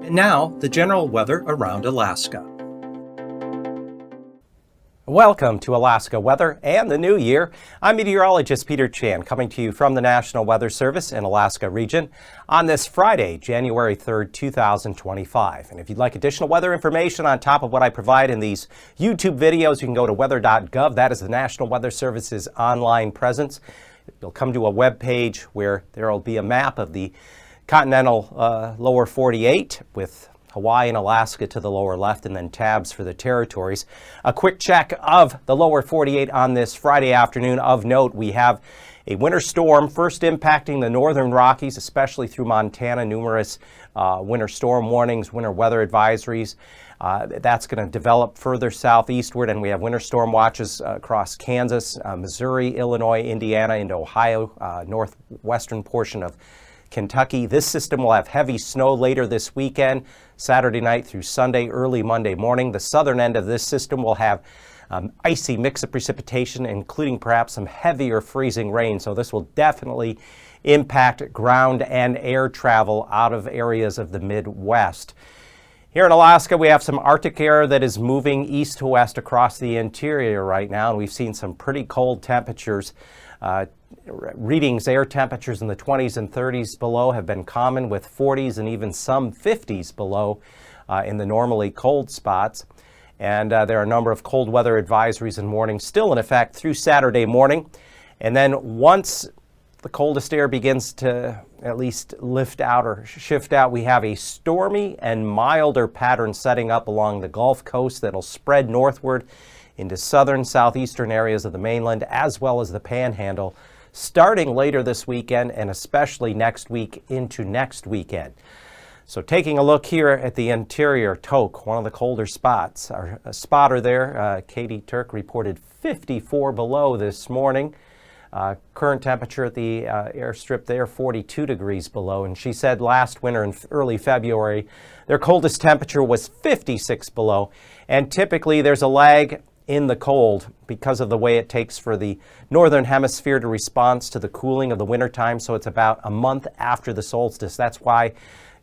And now, the general weather around Alaska. Welcome to Alaska Weather and the New Year. I'm meteorologist Peter Chan, coming to you from the National Weather Service in Alaska region on this Friday, January 3rd, 2025. And if you'd like additional weather information on top of what I provide in these YouTube videos, you can go to weather.gov. That is the National Weather Service's online presence. You'll come to a web page where there will be a map of the continental lower 48 with Hawaii and Alaska to the lower left, and then tabs for the territories. A quick check of the lower 48 on this Friday afternoon. Of note, we have a winter storm first impacting the northern Rockies, especially through Montana. Numerous winter storm warnings, winter weather advisories. That's going to develop further southeastward, and we have winter storm watches across Kansas, Missouri, Illinois, Indiana, into Ohio, northwestern portion of Kentucky. This system will have heavy snow later this weekend, Saturday night through Sunday, early Monday morning. The southern end of this system will have icy mix of precipitation, including perhaps some heavier freezing rain. So this will definitely impact ground and air travel out of areas of the Midwest. Here in Alaska, we have some Arctic air that is moving east to west across the interior right now, and we've seen some pretty cold temperatures. Readings, air temperatures in the 20s and 30s below have been common, with 40s and even some 50s below in the normally cold spots. And there are a number of cold weather advisories and warnings still in effect through Saturday morning. And then once the coldest air begins to at least lift out or shift out, we have a stormy and milder pattern setting up along the Gulf Coast that'll spread northward into southern, southeastern areas of the mainland, as well as the Panhandle, starting later this weekend and especially next week into next weekend. So taking a look here at the interior, Tok, one of the colder spots. Our spotter there, Katie Turk, reported 54 below this morning. Current temperature at the airstrip there, 42 degrees below. And she said last winter in early February, their coldest temperature was 56 below. And typically there's a lag in the cold because of the way it takes for the northern hemisphere to respond to the cooling of the wintertime. So it's about a month after the solstice. That's why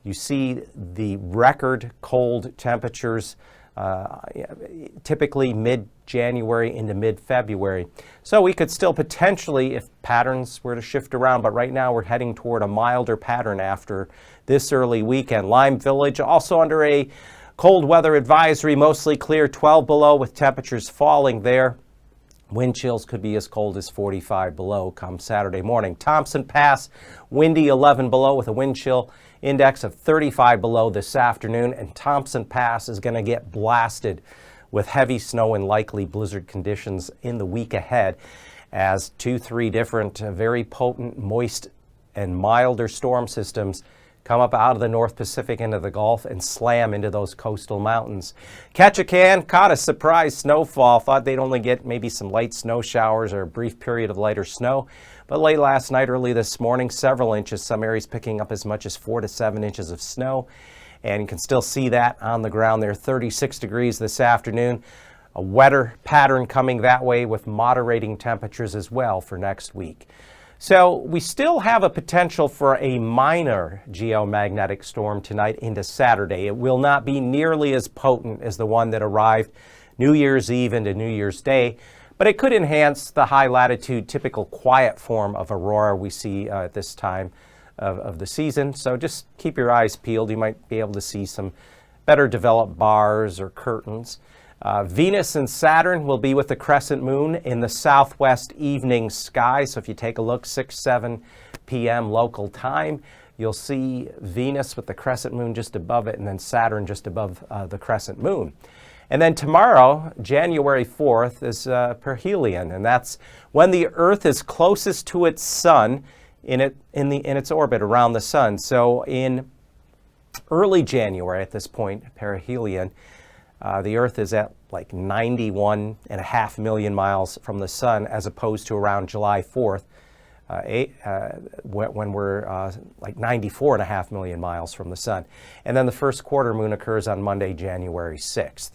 you see the record cold temperatures typically mid-January into mid-February. So we could still potentially, if patterns were to shift around, but right now we're heading toward a milder pattern after this early weekend. Lime Village also under a cold weather advisory, mostly clear, 12 below with temperatures falling there. Wind chills could be as cold as 45 below come Saturday morning. Thompson Pass, windy, 11 below with a wind chill index of 35 below this afternoon. And Thompson Pass is going to get blasted with heavy snow and likely blizzard conditions in the week ahead as 2-3 different very potent, moist, and milder storm systems come up out of the North Pacific into the Gulf and slam into those coastal mountains. Ketchikan caught a surprise snowfall. Thought they'd only get maybe some light snow showers or a brief period of lighter snow. But late last night, early this morning, several inches, some areas picking up as much as 4 to 7 inches of snow. And you can still see that on the ground there, 36 degrees this afternoon. A wetter pattern coming that way with moderating temperatures as well for next week. So we still have a potential for a minor geomagnetic storm tonight into Saturday. It will not be nearly as potent as the one that arrived New Year's Eve into New Year's Day, but it could enhance the high latitude, typical quiet form of aurora we see at this time of the season. So just keep your eyes peeled. You might be able to see some better developed bars or curtains. Venus and Saturn will be with the crescent moon in the southwest evening sky. So if you take a look, 6-7 p.m. local time, you'll see Venus with the crescent moon just above it and then Saturn just above the crescent moon. And then tomorrow, January 4th, is perihelion, and that's when the Earth is closest to its sun in its orbit around the sun. So in early January at this point, perihelion, the Earth is at like 91.5 million miles from the sun, as opposed to around July 4th, when we're like 94.5 million miles from the sun. And then the first quarter moon occurs on Monday, January 6th.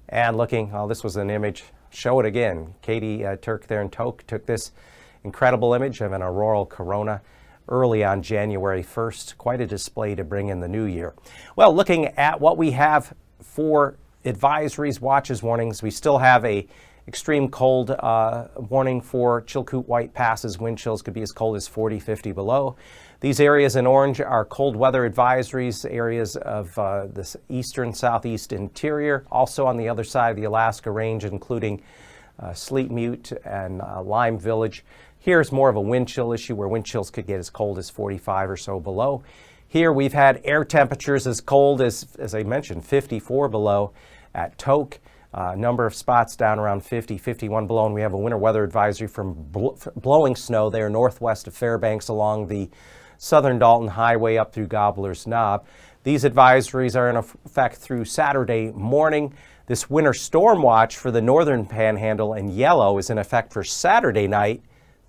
And looking, oh, this was an image, show it again. Katie Turk there in Tok took this incredible image of an auroral corona early on January 1st. Quite a display to bring in the new year. Well, looking at what we have for advisories, watches, warnings, we still have a extreme cold warning for Chilkoot White Passes. Wind chills could be as cold as 40, 50 below. These areas in orange are cold weather advisories, areas of this eastern southeast interior. Also on the other side of the Alaska range, including Sleet Mute and Lime Village. Here's more of a wind chill issue where wind chills could get as cold as 45 or so below. Here we've had air temperatures as cold as I mentioned, 54 below at Tok. A number of spots down around 50, 51 below, and we have a winter weather advisory from blowing snow there northwest of Fairbanks along the southern Dalton Highway up through Gobbler's Knob. These advisories are in effect through Saturday morning. This winter storm watch for the northern panhandle in yellow is in effect for Saturday night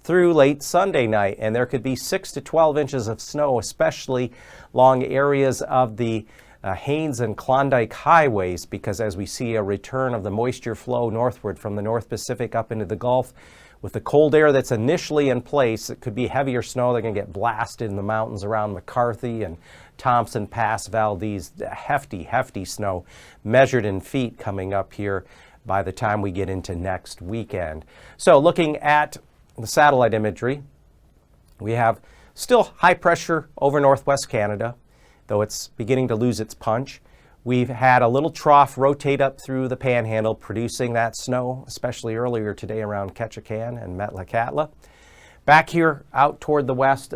through late Sunday night, and there could be 6 to 12 inches of snow, especially along areas of the Haines and Klondike highways, because as we see a return of the moisture flow northward from the North Pacific up into the Gulf, with the cold air that's initially in place, it could be heavier snow. They're going to get blasted in the mountains around McCarthy and Thompson Pass, Valdez. Hefty, hefty snow measured in feet coming up here by the time we get into next weekend. So looking at the satellite imagery, we have still high pressure over northwest Canada, though it's beginning to lose its punch. We've had a little trough rotate up through the panhandle, producing that snow, especially earlier today around Ketchikan and Metlakatla. Back here out toward the west,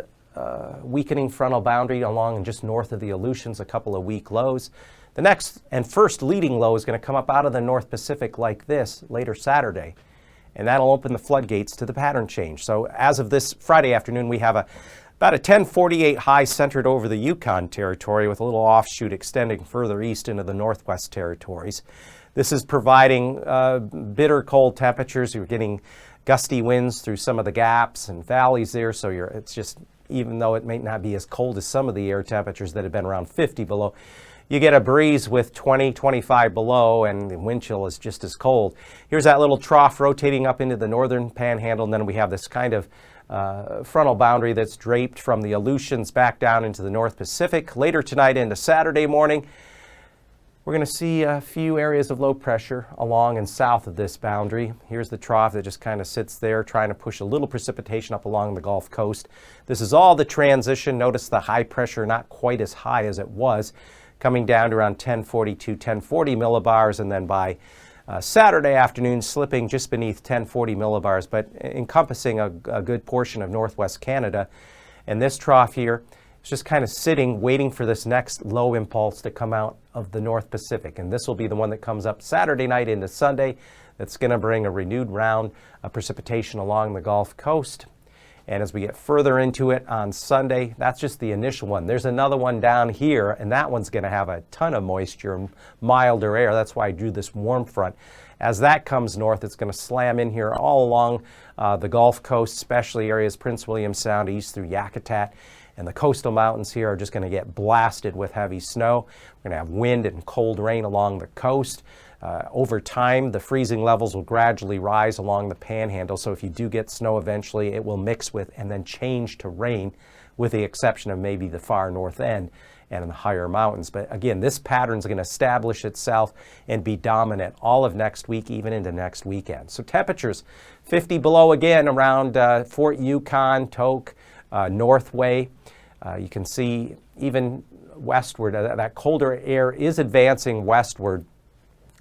weakening frontal boundary along and just north of the Aleutians, a couple of weak lows. The next and first leading low is going to come up out of the North Pacific like this later Saturday, and that'll open the floodgates to the pattern change. So as of this Friday afternoon, we have about a 1048 high centered over the Yukon Territory with a little offshoot extending further east into the Northwest Territories. This is providing bitter cold temperatures. You're getting gusty winds through some of the gaps and valleys there, so it's just, even though it may not be as cold as some of the air temperatures that have been around 50 below, you get a breeze with 20, 25 below, and the wind chill is just as cold. Here's that little trough rotating up into the northern panhandle, and then we have this kind of frontal boundary that's draped from the Aleutians back down into the North Pacific. Later tonight into Saturday morning, we're going to see a few areas of low pressure along and south of this boundary. Here's the trough that just kind of sits there trying to push a little precipitation up along the Gulf Coast. This is all the transition. Notice the high pressure not quite as high as it was, coming down to around 1042, 1040 millibars, and then by Saturday afternoon slipping just beneath 1040 millibars, but encompassing a good portion of northwest Canada. And this trough here is just kind of sitting, waiting for this next low impulse to come out of the North Pacific. And this will be the one that comes up Saturday night into Sunday. That's going to bring a renewed round of precipitation along the Gulf Coast. And as we get further into it on Sunday, that's just the initial one. There's another one down here, and that one's going to have a ton of moisture, milder air. That's why I drew this warm front. As that comes north, it's going to slam in here all along the Gulf Coast, especially areas Prince William Sound east through Yakutat. And the coastal mountains here are just going to get blasted with heavy snow. We're going to have wind and cold rain along the coast. Over time, the freezing levels will gradually rise along the panhandle, so if you do get snow eventually, it will mix with and then change to rain, with the exception of maybe the far north end and in the higher mountains. But again, this pattern is going to establish itself and be dominant all of next week, even into next weekend. So temperatures 50 below again around Fort Yukon, Tok, Northway. You can see even westward, that colder air is advancing westward,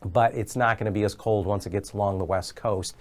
but it's not going to be as cold once it gets along the west coast.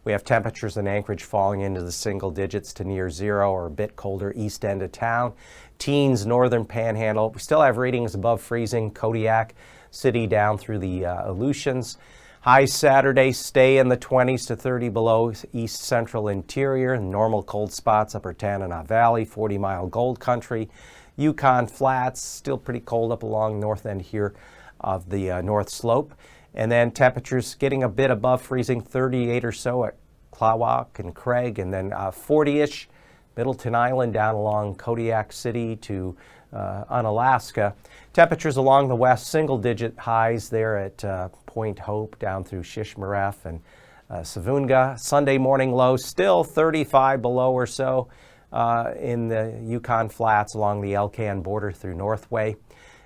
We have temperatures in Anchorage falling into the single digits to near zero, or a bit colder east end of town. Teens, northern panhandle. We still have readings above freezing. Kodiak City down through the Aleutians. Highs Saturday stay in the 20s to 30 below east central interior. Normal cold spots upper Tanana Valley, 40-mile gold country. Yukon Flats still pretty cold up along north end here of the North Slope. And then temperatures getting a bit above freezing, 38 or so at Klawak and Craig, and then 40-ish Middleton Island down along Kodiak City to Unalaska. Temperatures along the west, single-digit highs there at Point Hope down through Shishmaref and Savunga. Sunday morning low still 35 below or so. in the Yukon Flats along the Elcan border through Northway.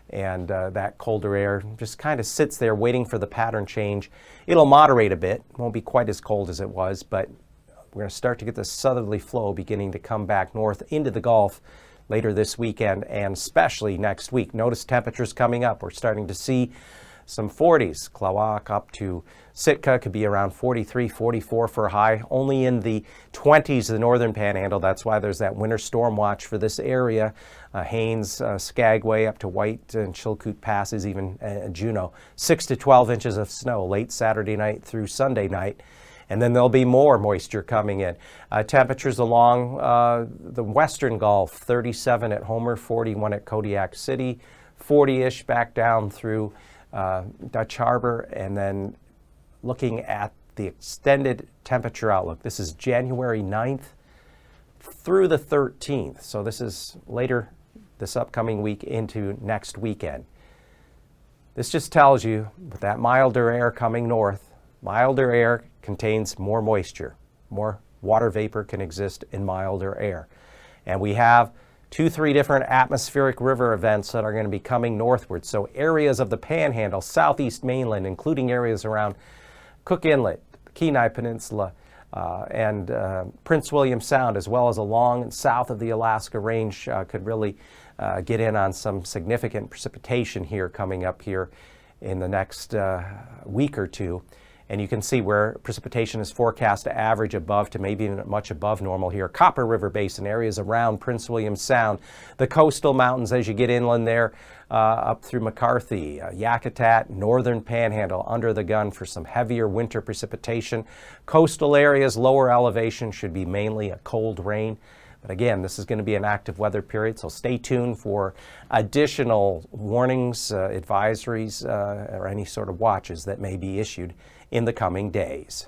And that colder air just kind of sits there waiting for the pattern change. It'll moderate a bit, won't be quite as cold as it was, but we're going to start to get the southerly flow beginning to come back north into the Gulf later this weekend and especially next week. Notice temperatures coming up. We're starting to see some 40s. Klawock up to Sitka could be around 43, 44 for a high. Only in the 20s, the northern panhandle. That's why there's that winter storm watch for this area. Haines, Skagway up to White and Chilkoot Passes, even Juneau. 6 to 12 inches of snow late Saturday night through Sunday night. And then there'll be more moisture coming in. Temperatures along the western Gulf, 37 at Homer, 41 at Kodiak City, 40-ish back down through Dutch Harbor, and then looking at the extended temperature outlook. This is January 9th through the 13th. So this is later this upcoming week into next weekend. This just tells you with that milder air coming north, milder air contains more moisture. More water vapor can exist in milder air. And we have 2-3 different atmospheric river events that are going to be coming northward. So areas of the Panhandle, southeast mainland, including areas around Cook Inlet, Kenai Peninsula, and Prince William Sound, as well as along and south of the Alaska Range, could really get in on some significant precipitation here coming up here in the next week or two. And you can see where precipitation is forecast to average above to maybe even much above normal here. Copper River Basin, areas around Prince William Sound, the coastal mountains as you get inland there, up through McCarthy, Yakutat, northern Panhandle, under the gun for some heavier winter precipitation. Coastal areas, lower elevation, should be mainly a cold rain. But again, this is going to be an active weather period, so stay tuned for additional warnings, advisories, or any sort of watches that may be issued in the coming days.